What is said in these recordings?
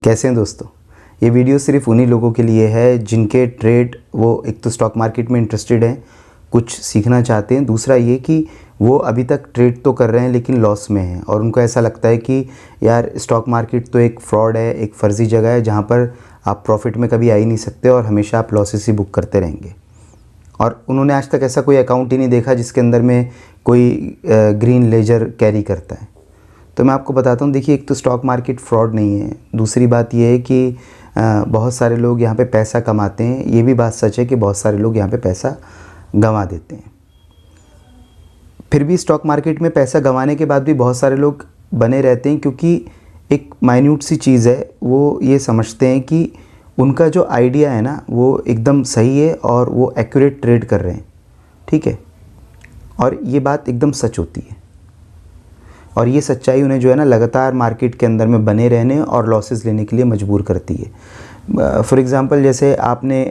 कैसे हैं दोस्तों। ये वीडियो सिर्फ उन्हीं लोगों के लिए है जिनके ट्रेड वो एक तो स्टॉक मार्केट में इंटरेस्टेड हैं, कुछ सीखना चाहते हैं। दूसरा ये कि वो अभी तक ट्रेड तो कर रहे हैं लेकिन लॉस में हैं और उनको ऐसा लगता है कि यार स्टॉक मार्केट तो एक फ्रॉड है, एक फ़र्ज़ी जगह है जहाँ पर आप प्रॉफिट में कभी आ ही नहीं सकते और हमेशा आप लॉसेस ही बुक करते रहेंगे। और उन्होंने आज तक ऐसा कोई अकाउंट ही नहीं देखा जिसके अंदर में कोई ग्रीन लेजर कैरी करता है। तो मैं आपको बताता हूँ, देखिए एक तो स्टॉक मार्केट फ्रॉड नहीं है। दूसरी बात ये है कि बहुत सारे लोग यहाँ पे पैसा कमाते हैं। ये भी बात सच है कि बहुत सारे लोग यहाँ पे पैसा गंवा देते हैं। फिर भी स्टॉक मार्केट में पैसा गंवाने के बाद भी बहुत सारे लोग बने रहते हैं क्योंकि एक माइन्यूट सी चीज़ है, वो ये समझते हैं कि उनका जो आइडिया है ना वो एकदम सही है और वो एक्यूरेट ट्रेड कर रहे हैं। ठीक है, और ये बात एकदम सच होती है और ये सच्चाई उन्हें जो है ना लगातार मार्केट के अंदर में बने रहने और लॉसेस लेने के लिए मजबूर करती है। फॉर एग्ज़ाम्पल, जैसे आपने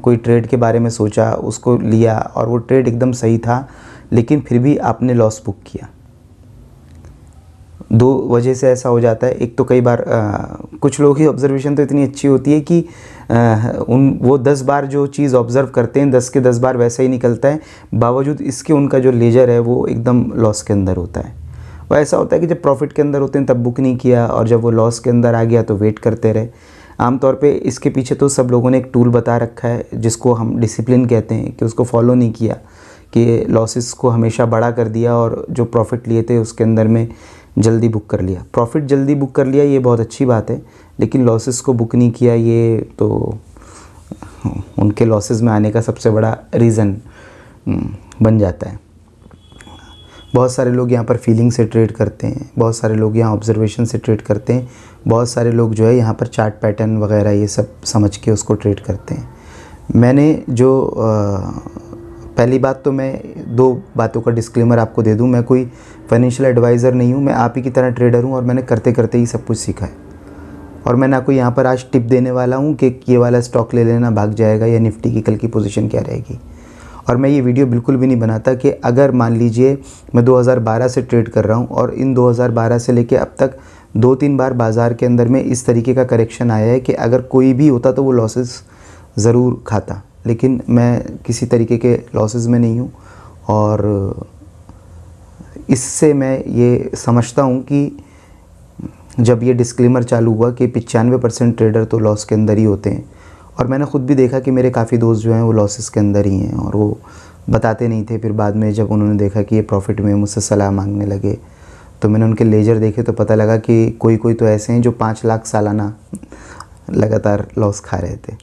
कोई ट्रेड के बारे में सोचा, उसको लिया और वो ट्रेड एकदम सही था लेकिन फिर भी आपने लॉस बुक किया। दो वजह से ऐसा हो जाता है। एक तो कई बार कुछ लोगों की ऑब्जर्वेशन तो इतनी अच्छी होती है कि वो 10 बार जो चीज़ ऑब्ज़र्व करते हैं 10 के 10 बार वैसा ही निकलता है, बावजूद इसके उनका जो लेजर है वो एकदम लॉस के अंदर होता है। वो ऐसा होता है कि जब प्रॉफिट के अंदर होते हैं तब बुक नहीं किया और जब वो लॉस के अंदर आ गया तो वेट करते रहे। आमतौर पे इसके पीछे तो सब लोगों ने एक टूल बता रखा है जिसको हम डिसिप्लिन कहते हैं, कि उसको फॉलो नहीं किया, कि लॉसेस को हमेशा बड़ा कर दिया और जो प्रॉफिट लिए थे उसके अंदर में जल्दी बुक कर लिया। प्रॉफिट जल्दी बुक कर लिया ये बहुत अच्छी बात है, लेकिन लॉसेस को बुक नहीं किया ये तो उनके लॉसेस में आने का सबसे बड़ा रीज़न बन जाता है। बहुत सारे लोग यहाँ पर फीलिंग से ट्रेड करते हैं, बहुत सारे लोग यहाँ ऑब्जर्वेशन से ट्रेड करते हैं, बहुत सारे लोग जो है यहाँ पर चार्ट पैटर्न वगैरह ये सब समझ के उसको ट्रेड करते हैं। मैंने जो पहली बात तो मैं दो बातों का डिस्क्लेमर आपको दे दूं, मैं कोई फाइनेंशियल एडवाइज़र नहीं हूं, मैं आप ही की तरह ट्रेडर हूं और मैंने करते करते ही सब कुछ सीखा है। और मैं ना कोई यहाँ पर आज टिप देने वाला हूं कि ये वाला स्टॉक ले लेना भाग जाएगा या निफ्टी की कल की पोजीशन क्या रहेगी। और मैं ये वीडियो बिल्कुल भी नहीं बनाता कि अगर मान लीजिए मैं 2012 से ट्रेड कर रहा हूँ और इन 2012 से लेके अब तक 2-3 बार बाज़ार के अंदर में इस तरीके का करेक्शन आया है कि अगर कोई भी होता तो वो लॉसेस ज़रूर खाता, लेकिन मैं किसी तरीके के लॉसेस में नहीं हूँ। और इससे मैं ये समझता हूँ कि जब ये डिस्क्लेमर चालू हुआ कि 95% ट्रेडर तो लॉस के अंदर ही होते हैं, और मैंने ख़ुद भी देखा कि मेरे काफ़ी दोस्त जो हैं वो लॉसेस के अंदर ही हैं और वो बताते नहीं थे। फिर बाद में जब उन्होंने देखा कि ये प्रॉफिट में मुझसे सलाह मांगने लगे तो मैंने उनके लेजर देखे तो पता लगा कि कोई कोई तो ऐसे हैं जो 5 लाख सालाना लगातार लॉस खा रहे थे।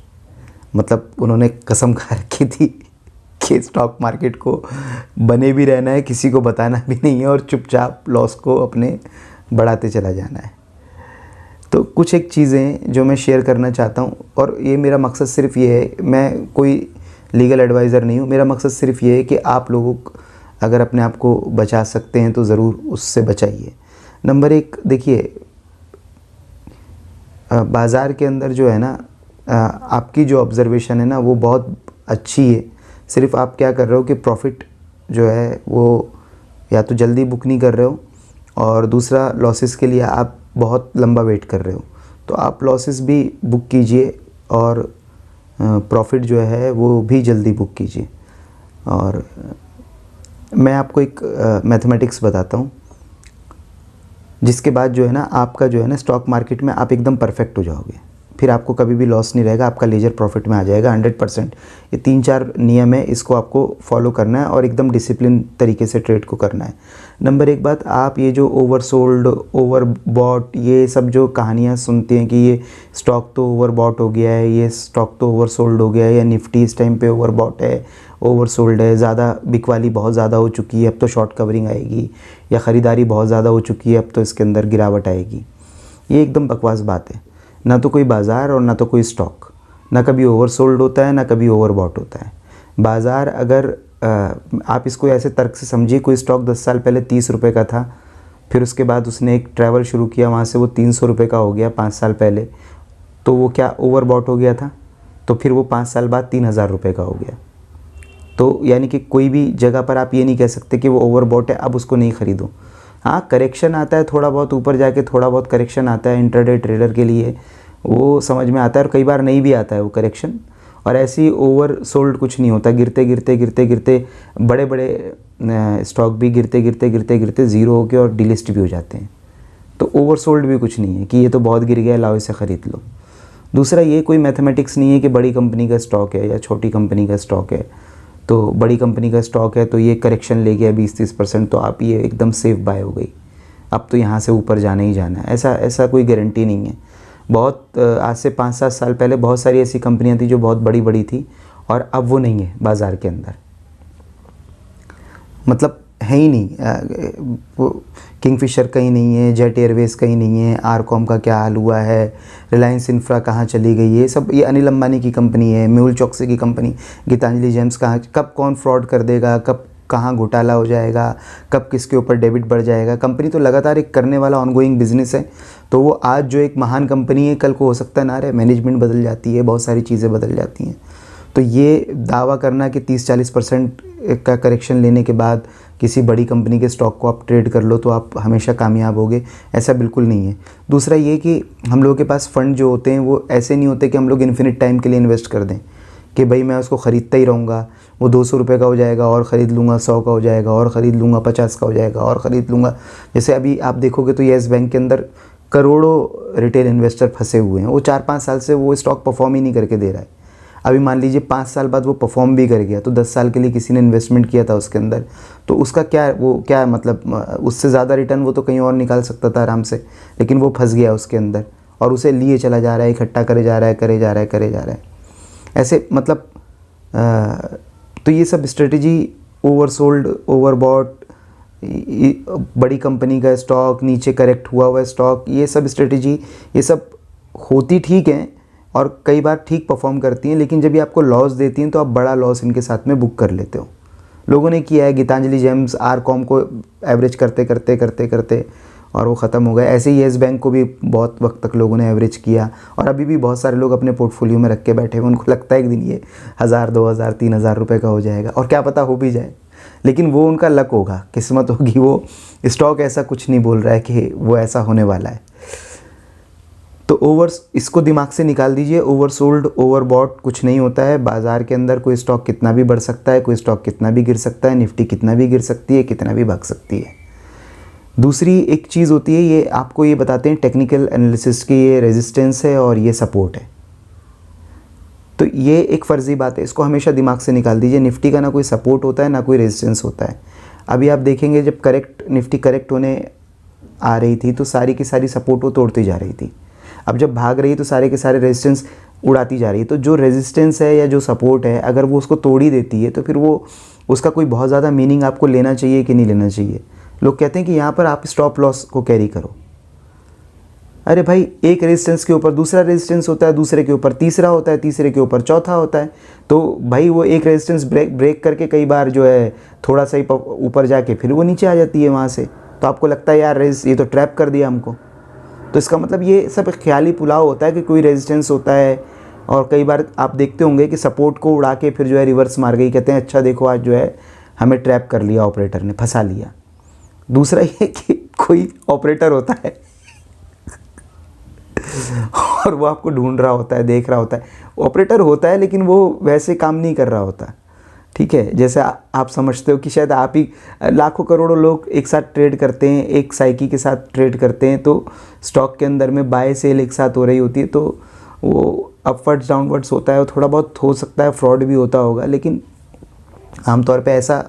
मतलब उन्होंने कसम खा रखी थी कि स्टॉक मार्केट को बने भी रहना है, किसी को बताना भी नहीं है और चुपचाप लॉस को अपने बढ़ाते चला जाना है। तो कुछ एक चीज़ें जो मैं शेयर करना चाहता हूँ, और ये मेरा मकसद सिर्फ ये है, मैं कोई लीगल एडवाइज़र नहीं हूँ, मेरा मकसद सिर्फ ये है कि आप लोगों अगर अपने आप को बचा सकते हैं तो ज़रूर उससे बचाइए। नंबर 1, देखिए बाज़ार के अंदर जो है ना आपकी जो ऑब्ज़र्वेशन है ना वो बहुत अच्छी है। सिर्फ आप क्या कर रहे हो कि प्रॉफिट जो है वो या तो जल्दी बुक नहीं कर रहे हो, और दूसरा लॉसेस के लिए आप बहुत लंबा वेट कर रहे हो। तो आप लॉसेस भी बुक कीजिए और प्रॉफिट जो है वो भी जल्दी बुक कीजिए। और मैं आपको एक मैथमेटिक्स बताता हूँ जिसके बाद जो है ना आपका जो है ना स्टॉक मार्केट में आप एकदम परफेक्ट हो जाओगे, फिर आपको कभी भी लॉस नहीं रहेगा, आपका लेजर प्रॉफिट में आ जाएगा 100%। ये 3-4 नियम है, इसको आपको फॉलो करना है और एकदम डिसिप्लिन तरीके से ट्रेड को करना है। नंबर 1 बात, आप ये जो ओवरसोल्ड, ओवरबॉट, ये सब जो कहानियाँ सुनते हैं कि ये स्टॉक तो ओवरबॉट हो गया है, ये स्टॉक तो ओवरसोल्ड हो गया है, या निफ्टी इस टाइम पे ओवरबॉट है, ओवरसोल्ड है, ज़्यादा बिकवाली बहुत ज़्यादा हो चुकी है, अब तो शॉर्ट कवरिंग आएगी, या ख़रीदारी बहुत ज़्यादा हो चुकी है अब तो इसके अंदर गिरावट आएगी, ये एकदम बकवास बात है। ना तो कोई बाज़ार और ना तो कोई स्टॉक, ना कभी ओवरसोल्ड होता है ना कभी ओवरबॉट होता है। बाज़ार अगर आप इसको ऐसे तर्क से समझिए, कोई स्टॉक 10 साल पहले 30 रुपये का था, फिर उसके बाद उसने एक ट्रैवल शुरू किया, वहाँ से वो 300 रुपये का हो गया 5 साल पहले, तो वो क्या ओवरबॉट हो गया था? तो फिर वो 5 साल बाद 3000 रुपये का हो गया। तो यानी कि कोई भी जगह पर आप ये नहीं कह सकते कि वो ओवरबॉट है अब उसको नहीं ख़रीदो। हाँ करेक्शन आता है थोड़ा बहुत, ऊपर जाके थोड़ा बहुत करेक्शन आता है इंट्राडे ट्रेडर के लिए, वो समझ में आता है, और कई बार नहीं भी आता है वो करेक्शन। और ऐसे ही ओवर सोल्ड कुछ नहीं होता, गिरते गिरते गिरते गिरते बड़े बड़े स्टॉक भी गिरते गिरते गिरते गिरते ज़ीरो होके और डिलिस्ट भी हो जाते हैं। तो ओवर सोल्ड भी कुछ नहीं है कि ये तो बहुत गिर गया, लाओ इसे ख़रीद लो। दूसरा ये कोई मैथमेटिक्स नहीं है कि बड़ी कंपनी का स्टॉक है या छोटी कंपनी का स्टॉक है, तो बड़ी कंपनी का स्टॉक है तो ये करेक्शन ले गया 20-30% तो आप ये एकदम सेफ बाय हो गई, अब तो यहाँ से ऊपर जाना ही जाना है, ऐसा कोई गारंटी नहीं है। बहुत आज से 5-7 साल पहले बहुत सारी ऐसी कंपनियाँ थी जो बहुत बड़ी बड़ी थी, और अब वो नहीं है बाज़ार के अंदर, मतलब है ही नहीं। वो किंगफिशर कहीं नहीं है, जेट एयरवेज़ कहीं नहीं है, आरकॉम का क्या हाल हुआ है, रिलायंस इंफ्रा कहाँ चली गई, ये सब ये अनिल अंबानी की कंपनी है, मेहुल चोकसी की कंपनी, गीतांजलि जेम्स कहाँ, कब कौन फ्रॉड कर देगा, कब कहाँ घोटाला हो जाएगा, कब किसके ऊपर डेबिट बढ़ जाएगा। कंपनी तो लगातार एक करने वाला ऑनगोइंग बिजनेस है, तो वो आज जो एक महान कंपनी है कल को हो सकता है ना रहे, मैनेजमेंट बदल जाती है, बहुत सारी चीज़ें बदल जाती हैं। तो ये दावा करना कि 30-40% का करेक्शन लेने के बाद किसी बड़ी कंपनी के स्टॉक को आप ट्रेड कर लो तो आप हमेशा कामयाब होगे, ऐसा बिल्कुल नहीं है। दूसरा ये कि हम लोगों के पास फ़ंड जो होते हैं वो ऐसे नहीं होते कि हम लोग इन्फिनिट टाइम के लिए इन्वेस्ट कर दें कि भाई मैं उसको ख़रीदता ही रहूँगा, वो 200 रुपये का हो जाएगा और ख़रीद लूँगा, 100 का हो जाएगा और ख़रीद लूँगा, 50 का हो जाएगा और ख़रीद लूँगा। जैसे अभी आप देखोगे तो येस बैंक के अंदर करोड़ों रिटेल इन्वेस्टर फंसे हुए हैं, वो 4-5 साल से वो स्टॉक परफॉर्म ही नहीं करके दे रहा है। अभी मान लीजिए 5 साल बाद वो परफॉर्म भी कर गया, तो 10 साल के लिए किसी ने इन्वेस्टमेंट किया था उसके अंदर, तो उसका क्या मतलब उससे ज़्यादा रिटर्न वो तो कहीं और निकाल सकता था आराम से, लेकिन वो फंस गया उसके अंदर और उसे लिए चला जा रहा है, इकट्ठा करे जा रहा है, करे जा रहा है ऐसे, मतलब तो ये सब स्ट्रेटजी, ओवरसोल्ड, ओवरबॉट, बड़ी कंपनी का स्टॉक, नीचे करेक्ट हुआ स्टॉक, ये सब स्ट्रेटजी, ये सब होती ठीक है और कई बार ठीक परफॉर्म करती हैं, लेकिन जब ये आपको लॉस देती हैं तो आप बड़ा लॉस इनके साथ में बुक कर लेते हो। लोगों ने किया है, गीतांजलि जेम्स, आरकॉम को एवरेज करते करते करते करते और वो ख़त्म हो गए। ऐसे ही येस बैंक को भी बहुत वक्त तक लोगों ने एवरेज किया और अभी भी बहुत सारे लोग अपने पोर्टफोलियो में रख के बैठे हुए, उनको लगता है एक दिन ये 1000, 2000, 3000 रुपये का हो जाएगा, और क्या पता हो भी जाए, लेकिन वो उनका लक होगा, किस्मत होगी। वो स्टॉक ऐसा कुछ नहीं बोल रहा है कि वो ऐसा होने वाला है। तो इसको दिमाग से निकाल दीजिए, ओवरसोल्ड, ओवरबॉट कुछ नहीं होता है। बाज़ार के अंदर कोई स्टॉक कितना भी बढ़ सकता है, कोई स्टॉक कितना भी गिर सकता है, निफ्टी कितना भी गिर सकती है, कितना भी भाग सकती है। दूसरी एक चीज़ होती है, ये आपको ये बताते हैं टेक्निकल एनालिसिस की, ये रेजिस्टेंस है और ये सपोर्ट है। तो ये एक फ़र्ज़ी बात है, इसको हमेशा दिमाग से निकाल दीजिए। निफ्टी का ना कोई सपोर्ट होता है ना कोई रेजिस्टेंस होता है। अभी आप देखेंगे जब निफ्टी करेक्ट होने आ रही थी तो सारी की सारी सपोर्ट वो तोड़ती जा रही थी। अब जब भाग रही तो सारे के सारे रेजिस्टेंस उड़ाती जा रही है। तो जो रेजिस्टेंस है या जो सपोर्ट है, अगर वो उसको तोड़ ही देती है तो फिर वो उसका कोई बहुत ज़्यादा मीनिंग आपको लेना चाहिए कि नहीं लेना चाहिए। लोग कहते हैं कि यहाँ पर आप स्टॉप लॉस को कैरी करो। अरे भाई, एक रेजिस्टेंस के ऊपर दूसरा रेजिस्टेंस होता है, दूसरे के ऊपर तीसरा होता है, तीसरे के ऊपर चौथा होता है। तो भाई वो एक रेजिस्टेंस ब्रेक करके कई बार जो है थोड़ा सा ही ऊपर जाके फिर वो नीचे आ जाती है वहाँ से। तो आपको लगता है यार ये तो ट्रैप कर दिया हमको। तो इसका मतलब ये सब ख्याली पुलाव होता है कि कोई रेजिस्टेंस होता है, और कई बार आप देखते होंगे कि सपोर्ट को उड़ा के फिर जो है रिवर्स मार गई। कहते हैं अच्छा देखो आज जो है हमें ट्रैप कर लिया, ऑपरेटर ने फंसा लिया। दूसरा ये कि कोई ऑपरेटर होता है और वो आपको ढूंढ रहा होता है, देख रहा होता है। ऑपरेटर होता है लेकिन वो वैसे काम नहीं कर रहा होता, ठीक है। जैसे आप समझते हो कि शायद आप ही, लाखों करोड़ों लोग एक साथ ट्रेड करते हैं, एक साइकी के साथ ट्रेड करते हैं, तो स्टॉक के अंदर में बाय सेल एक साथ हो रही होती है, तो वो अपवर्ड्स डाउनवर्ड्स होता है। थोड़ा बहुत हो सकता है फ्रॉड भी होता होगा, लेकिन आमतौर पे ऐसा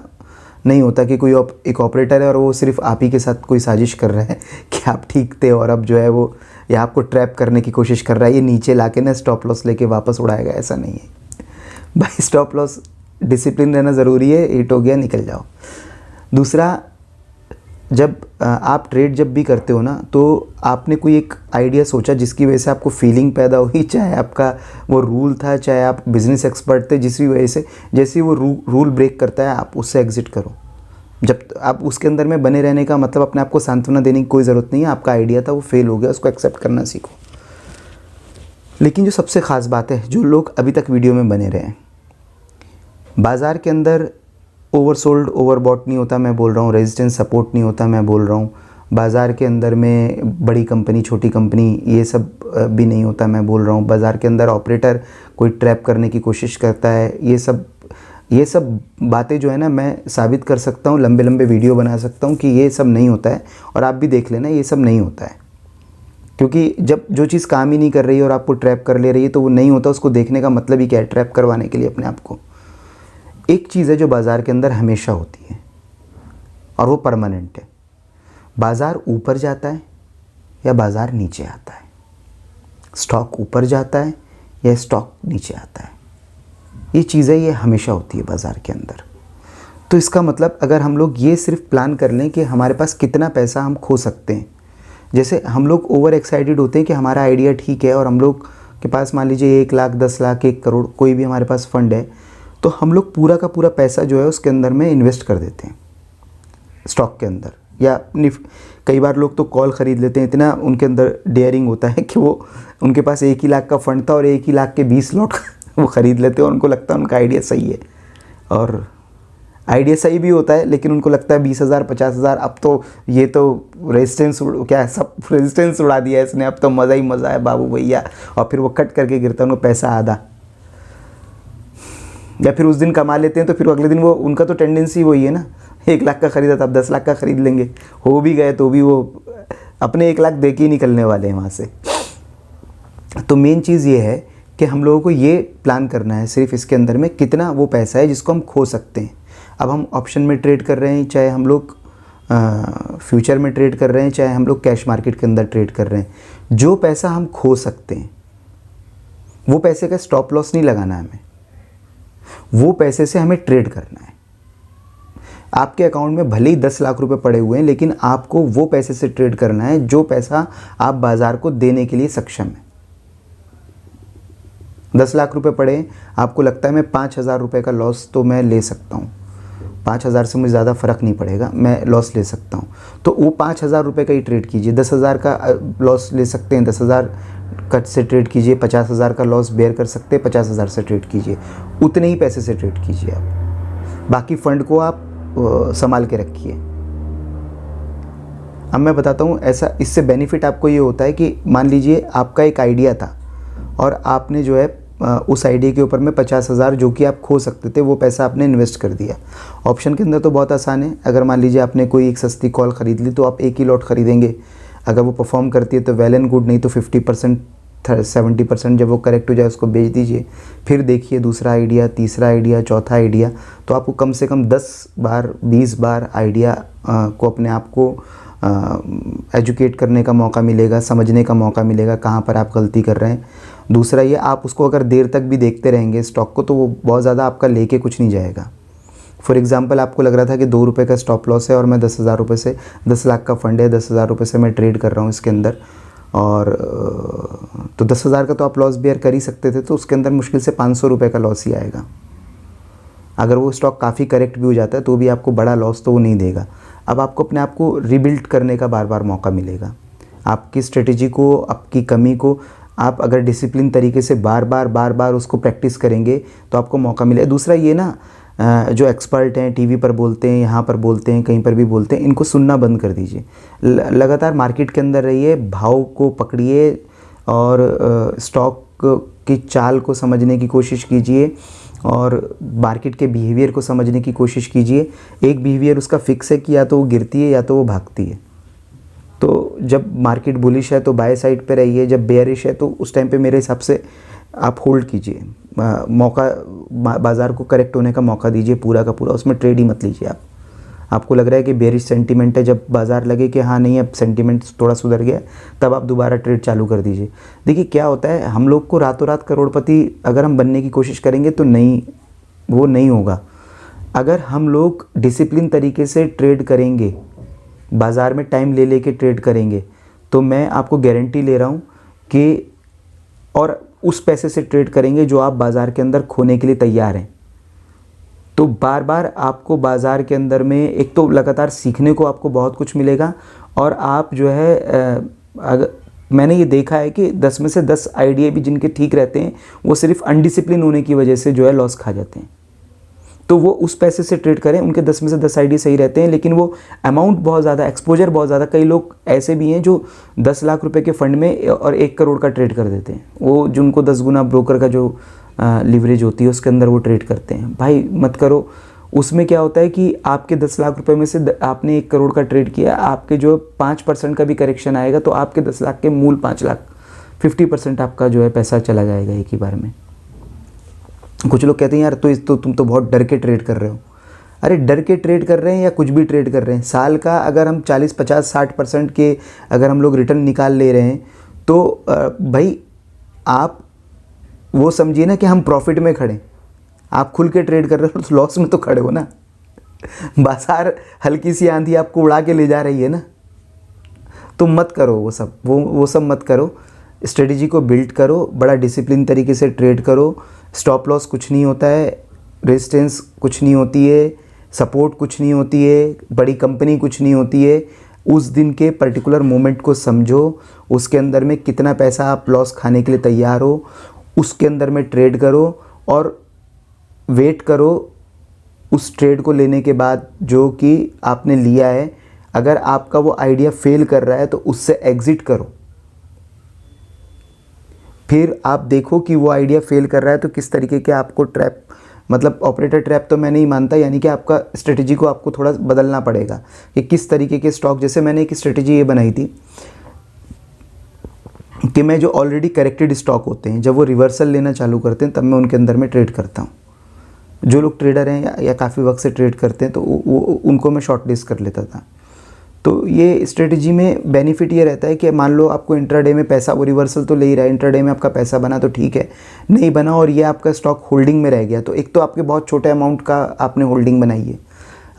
नहीं होता कि कोई एक ऑपरेटर है और वो सिर्फ आप ही के साथ कोई साजिश कर रहा है कि आप ठीक थे और अब जो है वो या आपको ट्रैप करने की कोशिश कर रहा है, ये नीचे लाके ना स्टॉप लॉस लेके वापस उड़ाएगा, ऐसा नहीं है भाई। स्टॉप लॉस डिसिप्लिन रहना ज़रूरी है, हिट हो गया निकल जाओ। दूसरा, जब आप ट्रेड जब भी करते हो ना, तो आपने कोई एक आइडिया सोचा जिसकी वजह से आपको फीलिंग पैदा हुई, चाहे आपका वो रूल था, चाहे आप बिज़नेस एक्सपर्ट थे, जिस भी वजह से, जैसे वो रूल ब्रेक करता है आप उससे एग्ज़िट करो। जब आप उसके अंदर में बने रहने का मतलब अपने आप को सांत्वना देने की कोई ज़रूरत नहीं है। आपका आइडिया था वो फेल हो गया, उसको एक्सेप्ट करना सीखो। लेकिन जो सबसे ख़ास बात है, जो लोग अभी तक वीडियो में बने रहे हैं, बाज़ार के अंदर ओवरसोल्ड, ओवरबॉट नहीं होता, मैं बोल रहा हूँ। रेजिस्टेंस, सपोर्ट नहीं होता, मैं बोल रहा हूँ। बाज़ार के अंदर में बड़ी कंपनी छोटी कंपनी ये सब भी नहीं होता। मैं बोल रहा हूँ बाज़ार के अंदर ऑपरेटर कोई ट्रैप करने की कोशिश करता है, ये सब बातें जो है ना मैं साबित कर सकता हूँ, लंबे लंबे वीडियो बना सकता हूँ कि ये सब नहीं होता है। और आप भी देख लेना, ये सब नहीं होता है। क्योंकि जब जो चीज़ काम ही नहीं कर रही है और आपको ट्रैप कर ले रही है तो वो नहीं होता। उसको देखने का मतलब ही क्या है? ट्रैप करवाने के लिए अपने आप को। एक चीज़ है जो बाज़ार के अंदर हमेशा होती है और वो परमानेंट है। बाज़ार ऊपर जाता है या बाज़ार नीचे आता है, स्टॉक ऊपर जाता है या स्टॉक नीचे आता है। ये चीज़ें ये हमेशा होती है बाज़ार के अंदर। तो इसका मतलब अगर हम लोग ये सिर्फ प्लान कर लें कि हमारे पास कितना पैसा हम खो सकते हैं, जैसे हम लोग ओवर एक्साइटेड होते हैं कि हमारा आइडिया ठीक है और हम लोग के पास मान लीजिए 1 लाख 10 लाख 1 करोड़ कोई भी हमारे पास फंड है, तो हम लोग पूरा का पूरा पैसा जो है उसके अंदर में इन्वेस्ट कर देते हैं स्टॉक के अंदर। या कई बार लोग तो कॉल ख़रीद लेते हैं, इतना उनके अंदर डेयरिंग होता है कि वो उनके पास 1 ही लाख का फंड था और 1 ही लाख के 20 लॉट वो ख़रीद लेते हैं और उनको लगता है उनका आइडिया सही है। और आइडिया सही भी होता है लेकिन उनको लगता है 20,000 50,000 अब तो ये तो रेजिस्टेंस क्या है, सब रेजिस्टेंस उड़ा दिया है इसने, अब तो मज़ा ही मज़ा है बाबू भैया। और फिर वो कट करके गिरता है, उनको पैसा आधा। या फिर उस दिन कमा लेते हैं तो फिर अगले दिन वो उनका तो टेंडेंसी वही है ना, 1 लाख का ख़रीदा था अब 10 लाख का ख़रीद लेंगे। हो भी गए तो भी वो अपने 1 लाख दे के ही निकलने वाले हैं वहाँ से। तो मेन चीज़ ये है कि हम लोगों को ये प्लान करना है सिर्फ इसके अंदर में कितना वो पैसा है जिसको हम खो सकते हैं। अब हम ऑप्शन में ट्रेड कर रहे हैं, चाहे हम लोग फ्यूचर में ट्रेड कर रहे हैं, चाहे हम लोग कैश मार्केट के अंदर ट्रेड कर रहे हैं, जो पैसा हम खो सकते हैं वो पैसे का स्टॉप लॉस नहीं लगाना है हमें, वो पैसे से हमें ट्रेड करना है। आपके अकाउंट में भले ही 10 लाख रुपए पड़े हुए हैं लेकिन आपको वो पैसे से ट्रेड करना है जो पैसा आप बाज़ार को देने के लिए सक्षम है। 10 लाख रुपए पड़े, आपको लगता है मैं 5,000 रुपये का लॉस तो मैं ले सकता हूँ, 5,000 से मुझे ज़्यादा फ़र्क नहीं पड़ेगा, मैं लॉस ले सकता हूँ, तो वो 5,000 रुपये का ही ट्रेड कीजिए। 10,000 का लॉस ले सकते हैं, 10,000 कट से ट्रेड कीजिए। 50,000 का लॉस बेयर कर सकते हैं, 50,000 से ट्रेड कीजिए। उतने ही पैसे से ट्रेड कीजिए आप, बाकी फ़ंड को आप संभाल के रखिए। अब मैं बताता हूँ ऐसा, इससे बेनिफिट आपको ये होता है कि मान लीजिए आपका एक आइडिया था और आपने जो है उस आइडिया के ऊपर में 50,000 जो कि आप खो सकते थे वो पैसा आपने इन्वेस्ट कर दिया। ऑप्शन के अंदर तो बहुत आसान है, अगर मान लीजिए आपने कोई एक सस्ती कॉल ख़रीद ली तो आप 1 ही लॉट ख़रीदेंगे। अगर वो परफॉर्म करती है तो वेल एंड गुड, नहीं तो 50% 70% जब वो करेक्ट हो जाए उसको बेच दीजिए। फिर देखिए दूसरा आइडिया, तीसरा आइडिया, चौथा आइडिया। तो आपको कम से कम 10 बार 20 बार आइडिया को अपने आप को एजुकेट करने का मौका मिलेगा, समझने का मौका मिलेगा कहाँ पर आप गलती कर रहे हैं। दूसरा ये, आप उसको अगर देर तक भी देखते रहेंगे स्टॉक को तो वो बहुत ज़्यादा आपका लेके कुछ नहीं जाएगा। फॉर एग्जांपल आपको लग रहा था कि 2 रुपये का स्टॉप लॉस है और मैं 10,000 रुपये से, 10 लाख का फंड है, 10,000 रुपये से मैं ट्रेड कर रहा हूँ इसके अंदर, और तो 10,000 का तो आप लॉस बेयर कर ही सकते थे, तो उसके अंदर मुश्किल से 500 रुपये का लॉस ही आएगा। अगर वो स्टॉक काफ़ी करेक्ट भी हो जाता है तो भी आपको बड़ा लॉस तो वो नहीं देगा। अब आपको अपने आप को रिबिल्ड करने का बार बार मौका मिलेगा। आपकी स्ट्रेटेजी को, आपकी कमी को आप अगर डिसिप्लिन तरीके से बार बार उसको प्रैक्टिस करेंगे तो आपको मौका मिलेगा। दूसरा ये ना, जो एक्सपर्ट हैं टीवी पर बोलते हैं, यहाँ पर बोलते हैं, कहीं पर भी बोलते हैं, इनको सुनना बंद कर दीजिए। लगातार मार्केट के अंदर रहिए, भाव को पकड़िए और स्टॉक की चाल को समझने की कोशिश कीजिए और मार्केट के बिहेवियर को समझने की कोशिश कीजिए। एक बिहेवियर उसका फिक्स है कि या तो वो गिरती है या तो वो भागती है। तो जब मार्केट बुलिश है तो बाय साइड पे रहिए, जब बेयरिश है तो उस टाइम पे मेरे हिसाब से आप होल्ड कीजिए, मौका बाज़ार को करेक्ट होने का मौका दीजिए पूरा का पूरा, उसमें ट्रेड ही मत लीजिए आप। आपको लग रहा है कि बेयरिश सेंटीमेंट है, जब बाज़ार लगे कि हाँ नहीं अब सेंटीमेंट थोड़ा सुधर गया, तब आप दोबारा ट्रेड चालू कर दीजिए। देखिए क्या होता है, हम लोग को रातों रात करोड़पति अगर हम बनने की कोशिश करेंगे तो नहीं, वो नहीं होगा। अगर हम लोग डिसिप्लिन तरीके से ट्रेड करेंगे, बाज़ार में टाइम ले लेके ट्रेड करेंगे, तो मैं आपको गारंटी ले रहा हूँ कि, और उस पैसे से ट्रेड करेंगे जो आप बाज़ार के अंदर खोने के लिए तैयार हैं, तो बार बार आपको बाज़ार के अंदर में एक तो लगातार सीखने को आपको बहुत कुछ मिलेगा, और आप जो है अगर मैंने ये देखा है कि 10 में से 10 आइडिया भी जिनके ठीक रहते हैं वो सिर्फ अनडिसिप्लिन होने की वजह से जो है लॉस खा जाते हैं। तो वो उस पैसे से ट्रेड करें, उनके 10 में से 10 आइडिया सही रहते हैं, लेकिन वो अमाउंट बहुत ज़्यादा, एक्सपोजर बहुत ज़्यादा, कई लोग ऐसे भी हैं जो 10 लाख रुपए के फंड में और 1 करोड़ का ट्रेड कर देते हैं, वो जिनको 10 गुना ब्रोकर का जो लिवरेज होती है उसके अंदर वो ट्रेड करते हैं। भाई मत करो। उसमें क्या होता है कि आपके 10 लाख रुपए में से आपने 1 करोड़ का ट्रेड किया, आपके जो 5% का भी करेक्शन आएगा तो आपके 10 लाख के मूल 5 लाख 50% आपका जो है पैसा चला जाएगा एक ही बार में। कुछ लोग कहते हैं यार तो तुम तो बहुत डर के ट्रेड कर रहे हो। अरे डर के ट्रेड कर रहे हैं या कुछ भी ट्रेड कर रहे हैं, साल का अगर हम 40, 50, 60% के अगर हम लोग रिटर्न निकाल ले रहे हैं तो भाई आप वो समझिए ना कि हम प्रॉफिट में खड़े। आप खुल के ट्रेड कर रहे हो तो लॉस में तो खड़े हो ना। बाजार हल्की सी आंधी आपको उड़ा के ले जा रही है ना, तो मत करो वो सब मत करो। स्ट्रेटजी को बिल्ड करो, बड़ा डिसिप्लिन तरीके से ट्रेड करो। स्टॉप लॉस कुछ नहीं होता है, रेजिस्टेंस कुछ नहीं होती है, सपोर्ट कुछ नहीं होती है, बड़ी कंपनी कुछ नहीं होती है। उस दिन के पर्टिकुलर मोमेंट को समझो, उसके अंदर में कितना पैसा आप लॉस खाने के लिए तैयार हो, उसके अंदर में ट्रेड करो और वेट करो उस ट्रेड को लेने के बाद जो कि आपने लिया है। अगर आपका वो आइडिया फेल कर रहा है तो उससे एग्जिट करो। फिर आप देखो कि वो आइडिया फेल कर रहा है तो किस तरीके के आपको ट्रैप, मतलब ऑपरेटर ट्रैप तो मैं नहीं मानता, यानी कि आपका स्ट्रेटजी को आपको थोड़ा बदलना पड़ेगा कि किस तरीके के स्टॉक। जैसे मैंने एक स्ट्रेटजी ये बनाई थी कि मैं जो ऑलरेडी करेक्टेड स्टॉक होते हैं जब वो रिवर्सल लेना चालू करते हैं तब मैं उनके अंदर में ट्रेड करता हूँ। जो लोग ट्रेडर हैं या काफ़ी वक्त से ट्रेड करते हैं तो उनको मैं शॉर्ट लिस्ट कर लेता था। तो ये स्ट्रेटजी में बेनिफिट ये रहता है कि मान लो आपको इंट्राडे में पैसा, वो रिवर्सल तो ले ही रहा है, इंट्राडे में आपका पैसा बना तो ठीक है, नहीं बना और ये आपका स्टॉक होल्डिंग में रह गया तो एक तो आपके बहुत छोटे अमाउंट का आपने होल्डिंग बनाई है।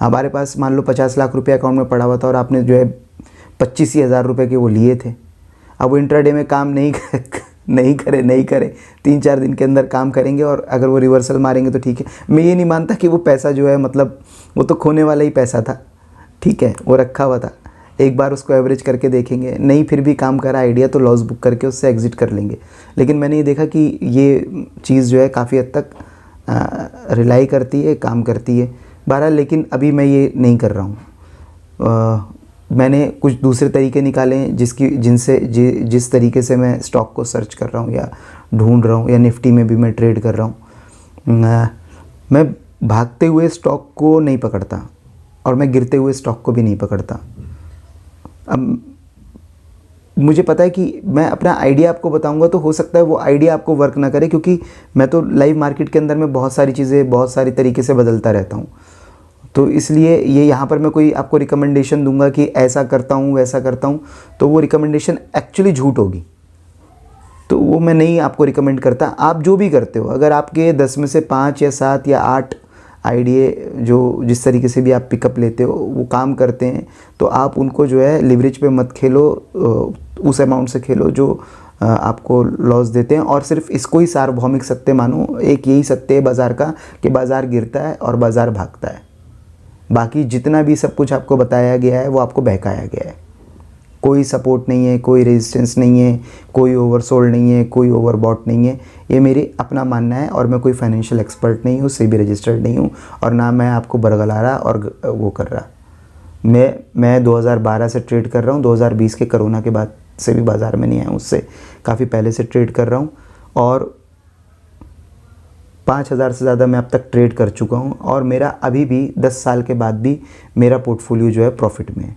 हमारे पास मान लो 50 लाख रुपये अकाउंट में पड़ा हुआ था और आपने जो है 25,000 रुपये के वो लिए थे। अब वो इंट्राडे में काम नहीं करे 3-4 दिन के अंदर काम करेंगे और अगर वो रिवर्सल मारेंगे तो ठीक है। मैं ये नहीं मानता कि वो पैसा जो है, मतलब वो तो खोने वाला ही पैसा था, ठीक है, वो रखा हुआ था। एक बार उसको एवरेज करके देखेंगे, नहीं फिर भी काम करा आइडिया तो लॉस बुक करके उससे एग्जिट कर लेंगे। लेकिन मैंने ये देखा कि ये चीज़ जो है काफ़ी हद तक रिलाई करती है, काम करती है। बहरहाल लेकिन अभी मैं ये नहीं कर रहा हूँ। मैंने कुछ दूसरे तरीके निकाले हैं जिस तरीके से मैं स्टॉक को सर्च कर रहा हूँ या ढूंढ रहा हूँ, या निफ्टी में भी मैं ट्रेड कर रहा हूँ। मैं भागते हुए स्टॉक को नहीं पकड़ता और मैं गिरते हुए स्टॉक को भी नहीं पकड़ता। अब मुझे पता है कि मैं अपना आइडिया आपको बताऊंगा तो हो सकता है वो आइडिया आपको वर्क ना करे, क्योंकि मैं तो लाइव मार्केट के अंदर में बहुत सारी चीज़ें बहुत सारी तरीके से बदलता रहता हूँ। तो इसलिए ये यहाँ पर मैं कोई आपको रिकमेंडेशन दूंगा कि ऐसा करता हूँ वैसा करता हूँ तो वो रिकमेंडेशन एक्चुअली झूठ होगी, तो वो मैं नहीं आपको रिकमेंड करता। आप जो भी करते हो, अगर आपके 10 में से 5 या 7 या 8 आइडिया जो जिस तरीके से भी आप पिकअप लेते हो वो काम करते हैं तो आप उनको जो है लिवरेज पे मत खेलो, उस अमाउंट से खेलो जो आपको लॉस देते हैं। और सिर्फ इसको ही सार्वभौमिक सत्य मानो, एक यही सत्य है बाज़ार का कि बाज़ार गिरता है और बाज़ार भागता है। बाकी जितना भी सब कुछ आपको बताया गया है वो आपको बहकाया गया है। कोई सपोर्ट नहीं है, कोई रेजिस्टेंस नहीं है, कोई ओवरसोल्ड नहीं है, कोई ओवरबॉट नहीं है। ये मेरी अपना मानना है और मैं कोई फाइनेंशियल एक्सपर्ट नहीं हूँ, सेबी रजिस्टर्ड नहीं हूँ और ना मैं आपको बरगला रहा और वो कर रहा। मैं 2012 से ट्रेड कर रहा हूँ, 2020 के कोरोना के बाद से भी बाज़ार में नहीं आया, उससे काफ़ी पहले से ट्रेड कर रहा हूँ और 5,000 से ज़्यादा मैं अब तक ट्रेड कर चुका हूँ और मेरा अभी भी 10 साल के बाद भी मेरा पोर्टफोलियो जो है प्रॉफिट में है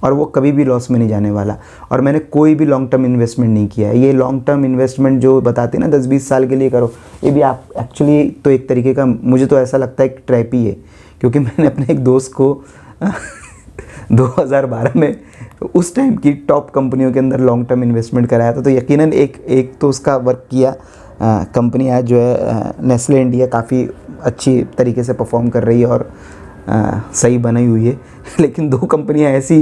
और वो कभी भी लॉस में नहीं जाने वाला। और मैंने कोई भी लॉन्ग टर्म इन्वेस्टमेंट नहीं किया है। ये लॉन्ग टर्म इन्वेस्टमेंट जो बताते हैं ना 10-20 साल के लिए करो, ये भी आप एक्चुअली तो एक तरीके का, मुझे तो ऐसा लगता है कि ट्रैप ही है। क्योंकि मैंने अपने एक दोस्त को 2012 में उस टाइम की टॉप कंपनियों के अंदर लॉन्ग टर्म इन्वेस्टमेंट कराया था, तो यकीनन एक तो उसका वर्क किया। कंपनी आज जो है नेस्ले इंडिया काफ़ी अच्छी तरीके से परफॉर्म कर रही है और सही बनाई हुई है। लेकिन 2 कंपनियां ऐसी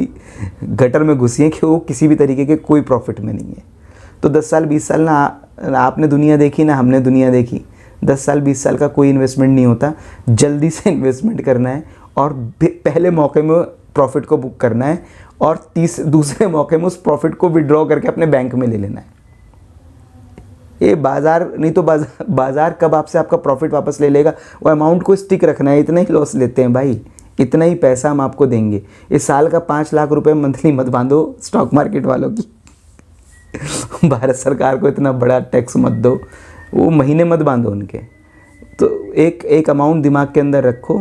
गटर में घुसी हैं कि वो किसी भी तरीके के कोई प्रॉफिट में नहीं है। तो 10 साल 20 साल ना आपने दुनिया देखी ना हमने दुनिया देखी। 10 साल 20 साल का कोई इन्वेस्टमेंट नहीं होता। जल्दी से इन्वेस्टमेंट करना है और पहले मौके में प्रॉफिट को बुक करना है और दूसरे मौके में उस प्रॉफिट को विड्रॉ करके अपने बैंक में ले लेना है। ये बाज़ार नहीं तो बाज़ार कब आपसे आपका प्रॉफिट वापस ले लेगा। वो अमाउंट को स्टिक रखना है, इतना ही लॉस लेते हैं भाई, इतना ही पैसा हम आपको देंगे। इस साल का 5 लाख रुपए मंथली मत बांधो स्टॉक मार्केट वालों की भारत सरकार को इतना बड़ा टैक्स मत दो, वो महीने मत बांधो उनके। तो एक अमाउंट दिमाग के अंदर रखो,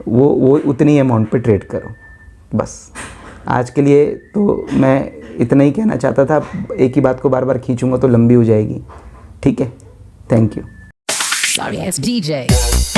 वो उतनी अमाउंट पे ट्रेड करो बस। आज के लिए तो मैं इतना ही कहना चाहता था, एक ही बात को बार बार खींचूंगा तो लंबी हो जाएगी, ठीक है। Thank you. Sorry, it's DJ.